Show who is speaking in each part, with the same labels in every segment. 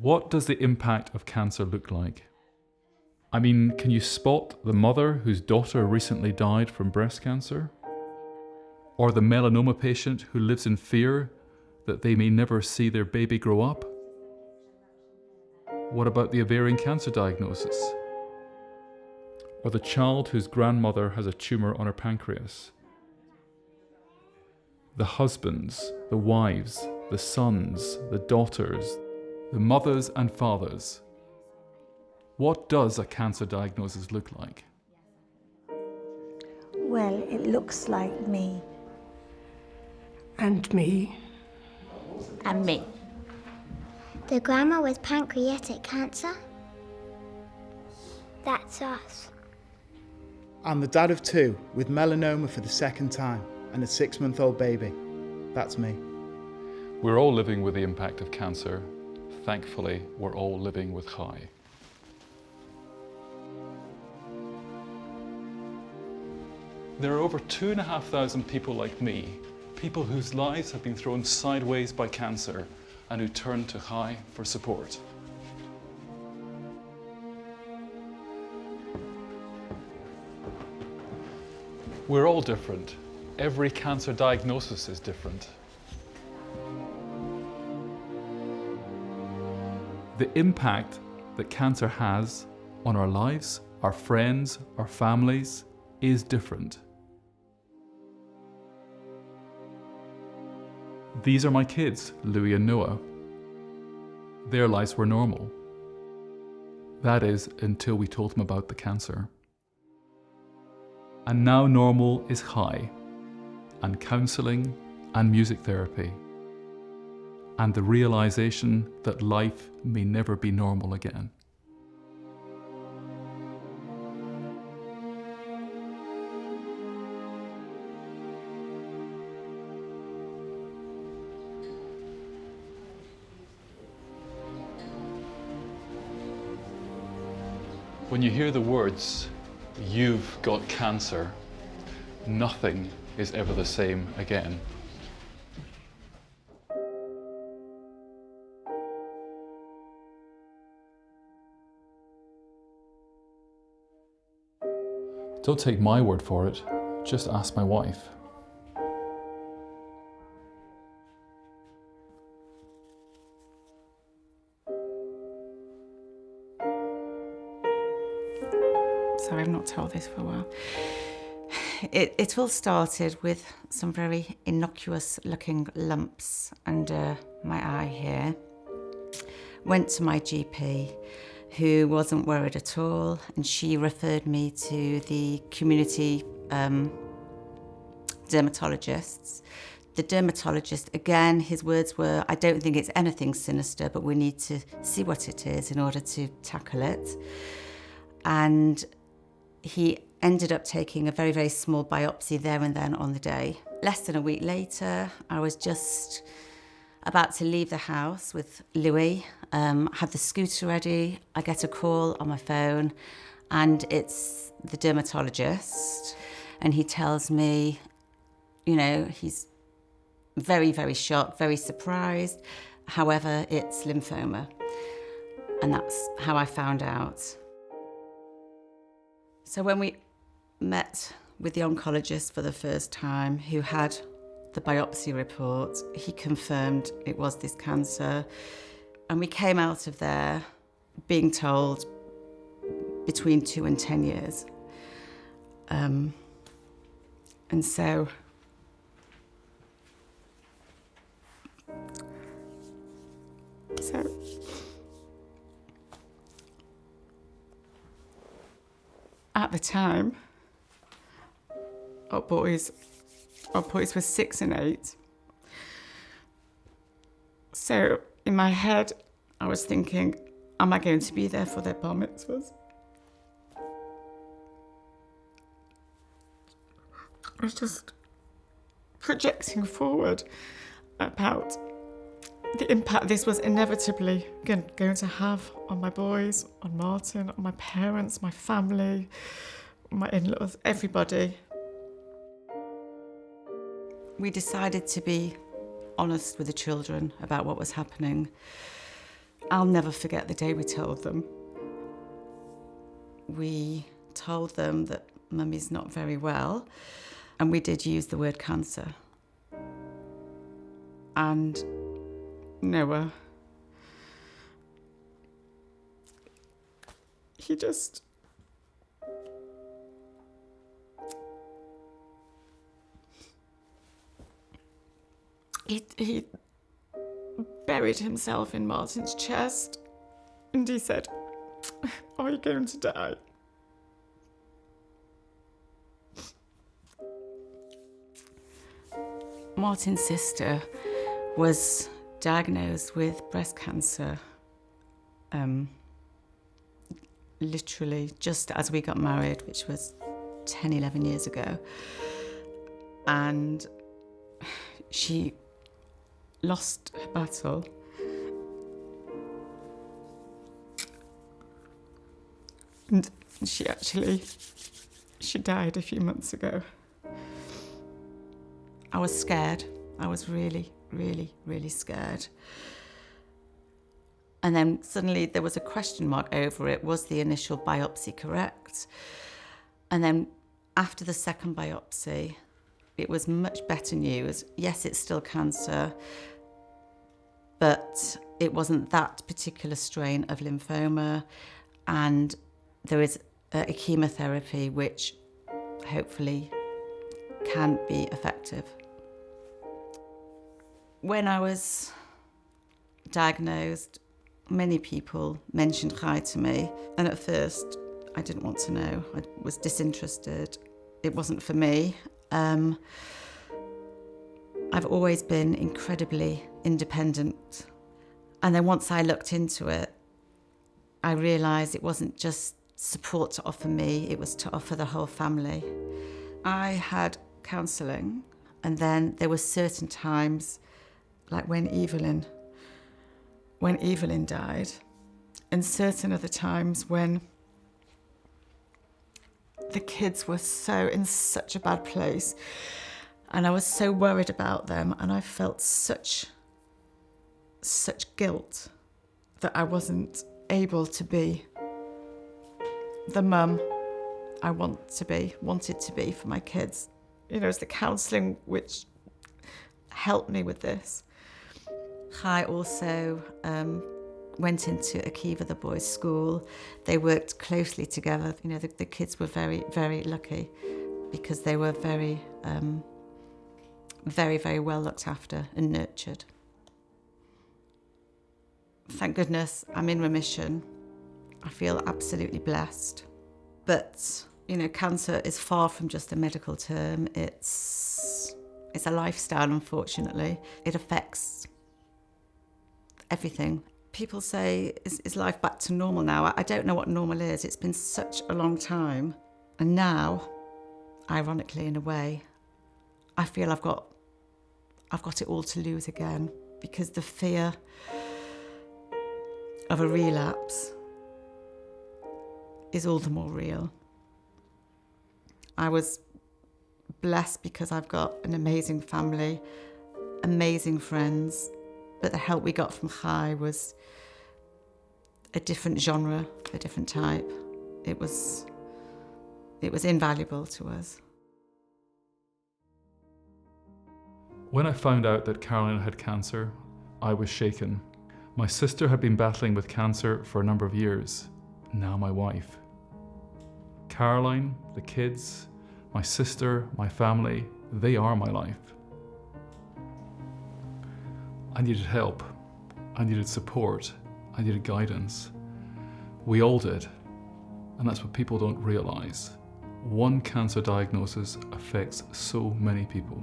Speaker 1: What does the impact of cancer look like? I mean, can you spot the mother whose daughter recently died from breast cancer? Or the melanoma patient who lives in fear that they may never see their baby grow up? What about the ovarian cancer diagnosis? Or the child whose grandmother has a tumour on her pancreas? The husbands, the wives, the sons, the daughters, the mothers and fathers. What does a cancer diagnosis look like?
Speaker 2: Well, it looks like me.
Speaker 3: And me.
Speaker 4: And me.
Speaker 5: The grandma with pancreatic cancer? That's us.
Speaker 6: I'm the dad of two with melanoma for the second time and a 6-month-old baby. That's me.
Speaker 1: We're all living with the impact of cancer. Thankfully, we're all living with Chai. There are over 2,500 people like me, people whose lives have been thrown sideways by cancer and who turn to Chai for support. We're all different. Every cancer diagnosis is different. The impact that cancer has on our lives, our friends, our families is different. These are my kids, Louis and Noah. Their lives were normal. That is, until we told them about the cancer. And now normal is Chai, and counselling, and music therapy, and the realisation that life may never be normal again. When you hear the words, "You've got cancer," nothing is ever the same again. Don't take my word for it, just ask my wife.
Speaker 4: Sorry, I've not told this for a while. It all started with some very innocuous looking lumps under my eye here. Went to my GP, who wasn't worried at all, and she referred me to the community dermatologists. The dermatologist, again, his words were, "I don't think it's anything sinister, but we need to see what it is in order to tackle it." And he ended up taking a very, very small biopsy there and then on the day. Less than a week later, I was just about to leave the house with Louis, have the scooter ready. I get a call on my phone, and it's the dermatologist, and he tells me, you know, he's very, very shocked, very surprised. However, it's lymphoma. And that's how I found out. So when we met with the oncologist for the first time, who had the biopsy report, he confirmed it was this cancer. And we came out of there being told between 2 and 10 years. And so at the time, our boys were 6 and 8. So in my head, I was thinking, am I going to be there for their bar mitzvahs? I was just projecting forward about the impact this was inevitably going to have on my boys, on Martin, on my parents, my family, my in-laws, everybody. We decided to be honest with the children about what was happening. I'll never forget the day we told them. We told them that Mummy's not very well, and we did use the word cancer. And Noah, he just... He buried himself in Martin's chest, and he said, "Are you going to die?" Martin's sister was diagnosed with breast cancer, literally just as we got married, which was 10, 11 years ago. And she lost her battle. And she died a few months ago. I was scared. I was really, really, really scared. And then suddenly there was a question mark over it. Was the initial biopsy correct? And then after the second biopsy, it was much better news. Yes, it's still cancer, but it wasn't that particular strain of lymphoma. And there is a chemotherapy which hopefully can be effective. When I was diagnosed, many people mentioned Chai to me, and at first I didn't want to know. I was disinterested. It wasn't for me. I've always been incredibly independent. And then once I looked into it, I realised it wasn't just support to offer me, it was to offer the whole family. I had counselling, and then there were certain times, like when Evelyn died, and certain other times when the kids were in such a bad place, and I was so worried about them, and I felt such guilt that I wasn't able to be the mum I wanted to be for my kids. You know, it's the counselling which helped me with this. Chai also went into Akiva, the boys' school. They worked closely together. You know, the kids were very, very lucky because they were very, very well looked after and nurtured. Thank goodness I'm in remission. I feel absolutely blessed. But, you know, cancer is far from just a medical term. It's a lifestyle, unfortunately. It affects everything. People say, is life back to normal now? I don't know what normal is. It's been such a long time. And now, ironically in a way, I feel I've got it all to lose again, because the fear of a relapse is all the more real. I was blessed because I've got an amazing family, amazing friends, but the help we got from Chai was a different genre, a different type. It was invaluable to us.
Speaker 1: When I found out that Caroline had cancer, I was shaken. My sister had been battling with cancer for a number of years. Now my wife. Caroline, the kids, my sister, my family, they are my life. I needed help. I needed support. I needed guidance. We all did. And that's what people don't realise. One cancer diagnosis affects so many people.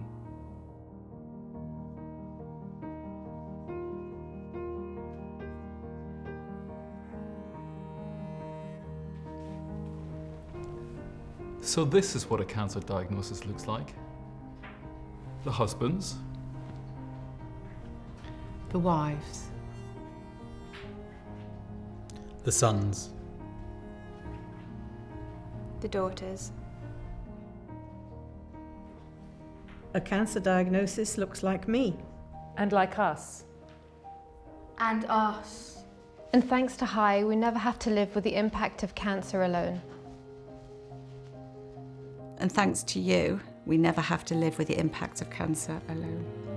Speaker 1: So this is what a cancer diagnosis looks like. The husbands.
Speaker 3: The wives.
Speaker 7: The sons.
Speaker 8: The daughters.
Speaker 3: A cancer diagnosis looks like me. And like us.
Speaker 8: And us.
Speaker 9: And thanks to Hi, we never have to live with the impact of cancer alone.
Speaker 4: And thanks to you, we never have to live with the impact of cancer alone.